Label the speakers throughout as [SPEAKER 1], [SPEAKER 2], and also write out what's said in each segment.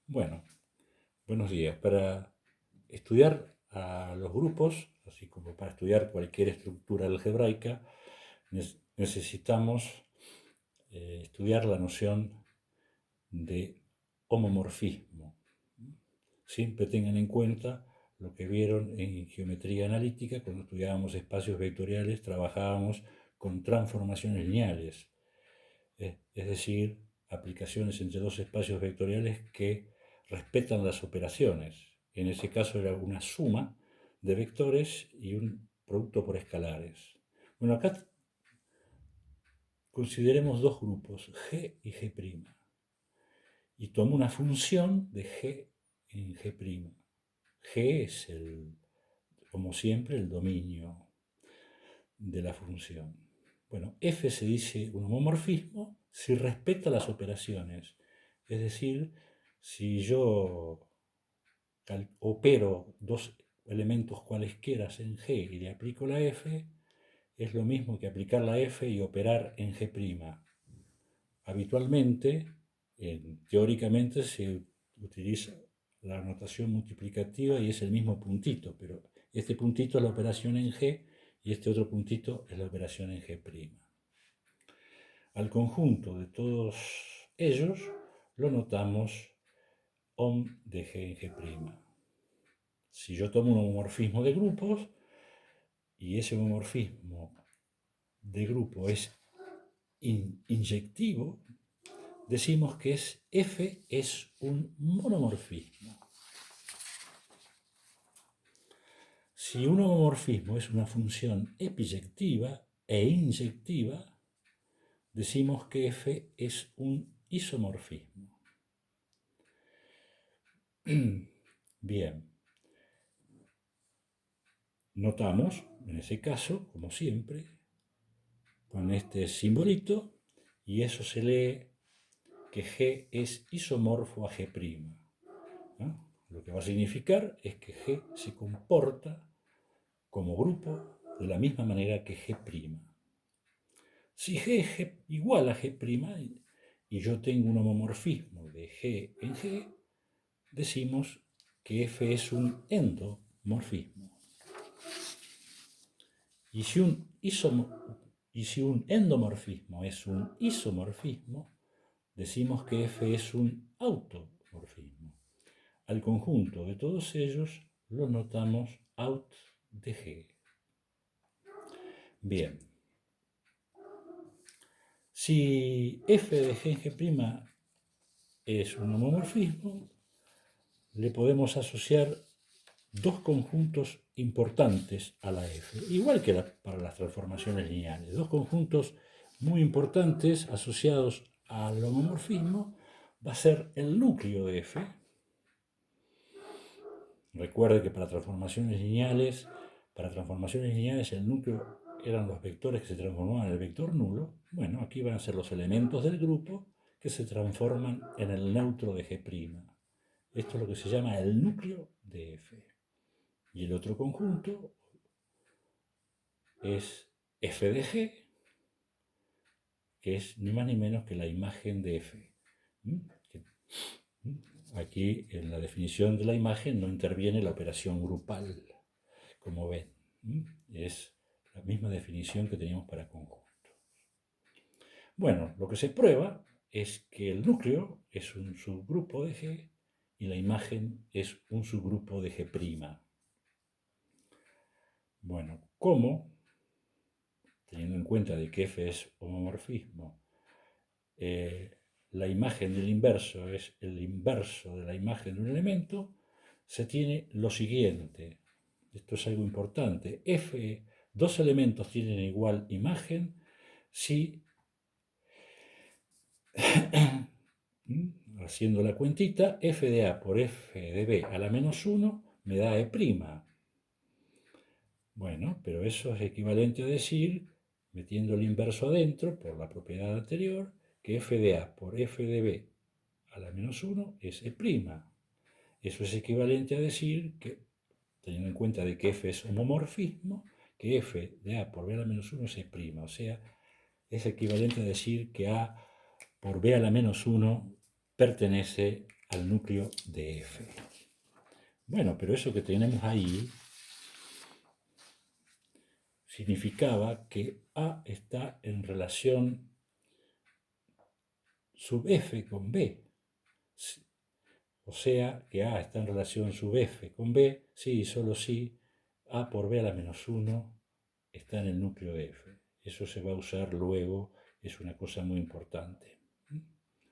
[SPEAKER 1] Bueno, buenos días. Para estudiar a los grupos, así como para estudiar cualquier estructura algebraica, necesitamos estudiar la noción de homomorfismo. Siempre tengan en cuenta lo que vieron en geometría analítica cuando estudiábamos espacios vectoriales, trabajábamos con transformaciones lineales, es decir, aplicaciones entre dos espacios vectoriales que respetan las operaciones. En ese caso era una suma de vectores y un producto por escalares. Bueno, acá consideremos dos grupos, G y G', y tomo una función de G en G'. G es, como siempre, el dominio de la función. Bueno, F se dice un homomorfismo si respeta las operaciones. Es decir, si yo opero dos elementos cualesquiera en G y le aplico la F, es lo mismo que aplicar la F y operar en G'. Habitualmente, teóricamente, se utiliza la notación multiplicativa y es el mismo puntito, pero este puntito es la operación en G y este otro puntito es la operación en G'. Al conjunto de todos ellos lo notamos OM de G en G'. Si yo tomo un homomorfismo de grupos y ese homomorfismo de grupo es inyectivo, decimos que F es un monomorfismo. Si un homomorfismo es una función epiyectiva e inyectiva, decimos que F es un isomorfismo. Bien, notamos, en ese caso, como siempre, con este simbolito, y eso se lee que G es isomorfo a G', ¿no? Lo que va a significar es que G se comporta como grupo de la misma manera que G'. Si G es igual a G' y yo tengo un homomorfismo de G en G, decimos que F es un endomorfismo. Y si un endomorfismo es un isomorfismo, decimos que F es un automorfismo. Al conjunto de todos ellos lo notamos aut de G. Bien. Si F de G en G' es un homomorfismo, le podemos asociar dos conjuntos importantes a la F, igual que para las transformaciones lineales. Dos conjuntos muy importantes asociados al homomorfismo va a ser el núcleo de F. Recuerde que para transformaciones lineales el núcleo eran los vectores que se transformaban en el vector nulo. Bueno, aquí van a ser los elementos del grupo que se transforman en el neutro de G'. Esto es lo que se llama el núcleo de F. Y el otro conjunto es F de G, que es ni más ni menos que la imagen de F. Aquí en la definición de la imagen no interviene la operación grupal, como ven. Es la misma definición que teníamos para conjuntos. Bueno, lo que se prueba es que el núcleo es un subgrupo de G y la imagen es un subgrupo de G'. Bueno, ¿cómo? Teniendo en cuenta de que F es homomorfismo, la imagen del inverso es el inverso de la imagen de un elemento, se tiene lo siguiente. Esto es algo importante. Dos elementos tienen igual imagen si, haciendo la cuentita, f de a por f de b a la menos 1 me da e'. Bueno, pero eso es equivalente a decir, metiendo el inverso adentro por la propiedad anterior, que f de a por f de b a la menos 1 es e'. Eso es equivalente a decir que, teniendo en cuenta de que f es homomorfismo, que f de a por b a la menos 1 es e'. O sea, es equivalente a decir que a por b a la menos 1 pertenece al núcleo de F. Bueno, pero eso que tenemos ahí significaba que A está en relación sub F con B. O sea que A está en relación sub F con B, sí y solo si A por B a la menos 1 está en el núcleo de F. Eso se va a usar luego, es una cosa muy importante.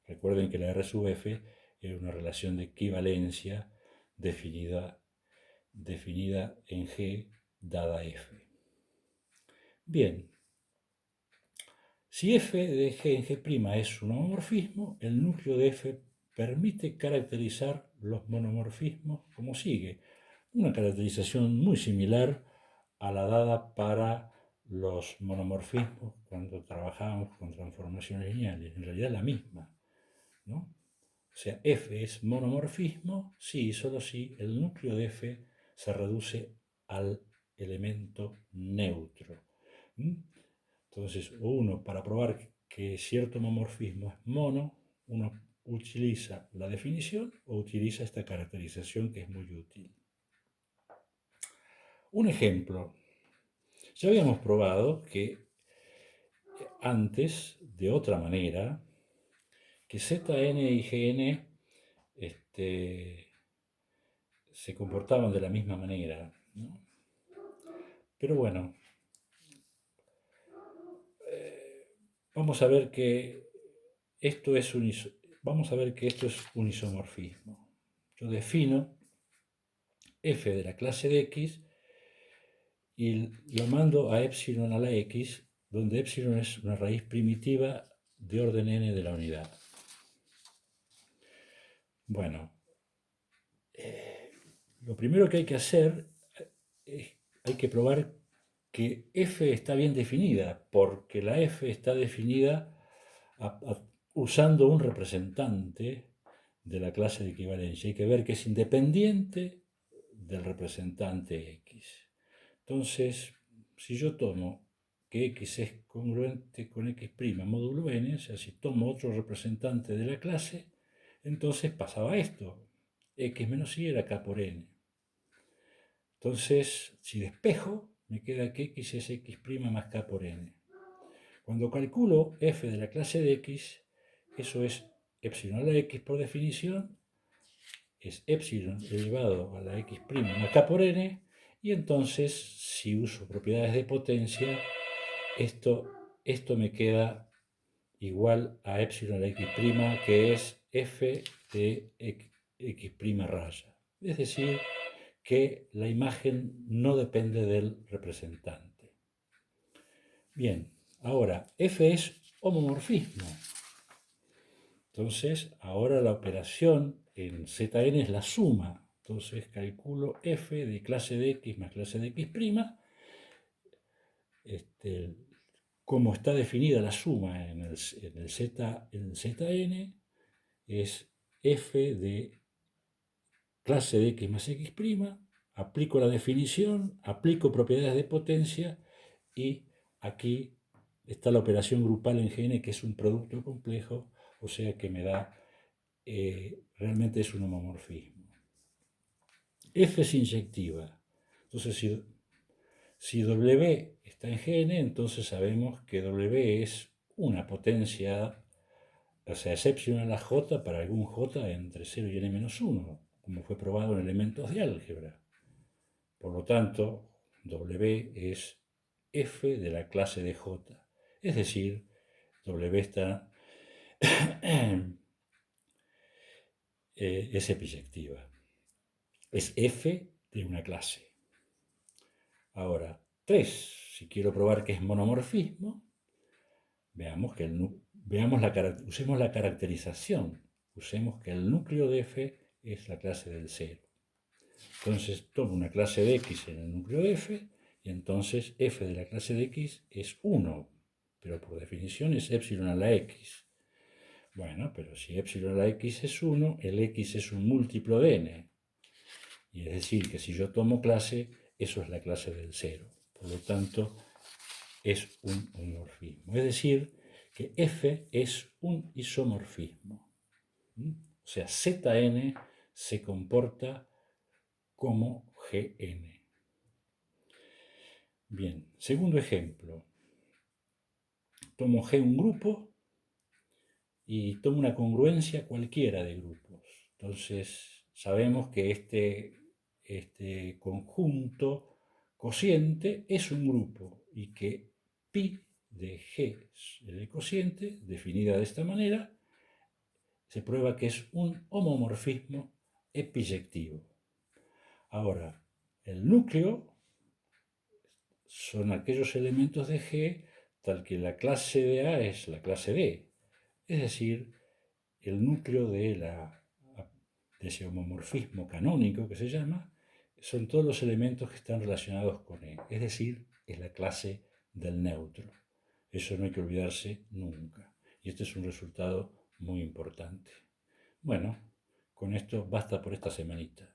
[SPEAKER 1] Recuerden que la R sub F es una relación de equivalencia definida en G dada F. Bien, si F de G en G' es un homomorfismo, el núcleo de F permite caracterizar los monomorfismos como sigue. Una caracterización muy similar a la dada para los monomorfismos cuando trabajábamos con transformaciones lineales. En realidad la misma, ¿no? O sea, F es monomorfismo si y solo si el núcleo de F se reduce al elemento neutro. Entonces, uno, para probar que cierto homomorfismo es mono, uno utiliza la definición o utiliza esta caracterización que es muy útil. Un ejemplo. Ya habíamos probado que antes, de otra manera, que Zn y Gn se comportaban de la misma manera, ¿no? Pero bueno, vamos a ver que esto es un isomorfismo. Yo defino f de la clase de x y lo mando a epsilon a la x, donde epsilon es una raíz primitiva de orden n de la unidad. Bueno, lo primero que hay que hacer es hay que probar que f está bien definida, porque la f está definida usando un representante de la clase de equivalencia. Hay que ver que es independiente del representante x. Entonces, si yo tomo que x es congruente con x' módulo n, o sea, si tomo otro representante de la clase, entonces pasaba esto. X menos y era k por n. Entonces, si despejo, me queda que x es x' más k por n. Cuando calculo f de la clase de x, eso es epsilon a la x por definición, es epsilon elevado a la x' más k por n, y entonces, si uso propiedades de potencia, esto me queda igual a epsilon a la x', que es f de x' raya. Es decir, que la imagen no depende del representante. Bien, ahora, f es homomorfismo. Entonces, ahora la operación en Zn es la suma. Entonces, calculo f de clase de x más clase de x'. Como está definida la suma en el Zn, es f de clase de x más x', aplico la definición, aplico propiedades de potencia y aquí está la operación grupal en Gn, que es un producto complejo, o sea que me da, realmente es un homomorfismo. F es inyectiva. Entonces, si W está en Gn, entonces sabemos que W es una potencia, o sea, es epsilon a la j para algún j entre 0 y n-1, como fue probado en elementos de álgebra. Por lo tanto, W es f de la clase de j. Es decir, W está es epiyectiva. Es f de una clase. Ahora, 3. Si quiero probar que es monomorfismo, usemos la caracterización. Usemos que el núcleo de f es la clase del 0. Entonces tomo una clase de x en el núcleo de f, y entonces f de la clase de x es 1, pero por definición es epsilon a la x. Bueno, pero si epsilon a la x es 1, el x es un múltiplo de n. Y es decir, que si yo tomo clase, eso es la clase del 0. Por lo tanto, es un homomorfismo. Es decir, que f es un isomorfismo. O sea, Zn se comporta como Gn. Bien, segundo ejemplo. Tomo G un grupo y tomo una congruencia cualquiera de grupos. Entonces, sabemos que este conjunto cociente es un grupo y que pi de G, el cociente, definida de esta manera, se prueba que es un homomorfismo epiyectivo. Ahora, el núcleo son aquellos elementos de G tal que la clase de A es la clase D. Es decir, el núcleo de ese homomorfismo canónico que se llama, son todos los elementos que están relacionados con E. Es decir, es la clase del neutro. Eso no hay que olvidarse nunca. Y este es un resultado muy importante. Bueno, con esto basta por esta semanita.